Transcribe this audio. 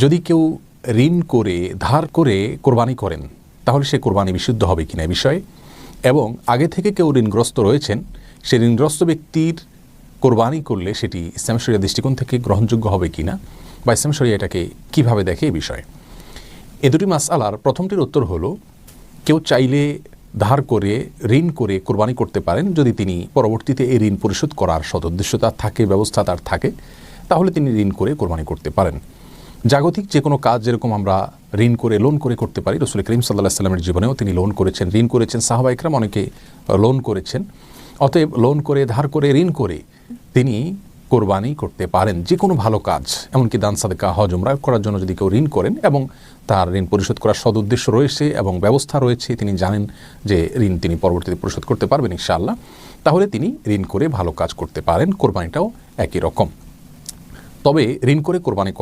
যদি কেউ ঋণ করে ধার করে কোরবানি করেন তাহলে সে কোরবানি বিশুদ্ধ হবে কিনা বিষয়ে, এবং আগে থেকে কেউ ঋণগ্রস্ত রয়েছেন সে ঋণগ্রস্ত ব্যক্তির কোরবানি করলে সেটি ইসলাম শরিয়ার দৃষ্টিকোণ থেকে গ্রহণযোগ্য হবে কিনা বা ইসলাম শরিয়া এটাকে কীভাবে দেখে এই বিষয়ে। এ দুটি মাসআলার প্রথমটির উত্তর হলো, কেউ চাইলে ধার করে ঋণ করে কোরবানি করতে পারেন যদি তিনি পরবর্তীতে এই ঋণ পরিশোধ করার সদুদ্দেশ্য তার থাকে, ব্যবস্থা তার থাকে, তাহলে তিনি ঋণ করে কোরবানি করতে পারেন। জাগতিক যে কোনো কাজ যেরকম আমরা ঋণ করে লোন করে করতে পারি, রাসূল করিম সাল্লাল্লাহু আলাইহি ওয়াসাল্লামের জীবনেও তিনি লোন করেছেন, ঋণ করেছেন, সাহাবা ইকরাম অনেকে লোন করেছেন। অতএব লোন করে ধার করে ঋণ করে তিনি কোরবানি করতে পারেন যে কোনো ভালো কাজ, এমনকি দান সাদকা হজ উমরা করার জন্য যদি কেউ ঋণ করেন এবং তার ঋণ পরিশোধ করার সদুদ্দেশ্য রয়েছে এবং ব্যবস্থা রয়েছে, তিনি জানেন যে ঋণ তিনি পরবর্তীতে পরিশোধ করতে পারবেন ইনশাআল্লাহ, তাহলে তিনি ঋণ করে ভালো কাজ করতে পারেন। কোরবানিটাও একই রকম। তবে ঋণ করে কোরবানি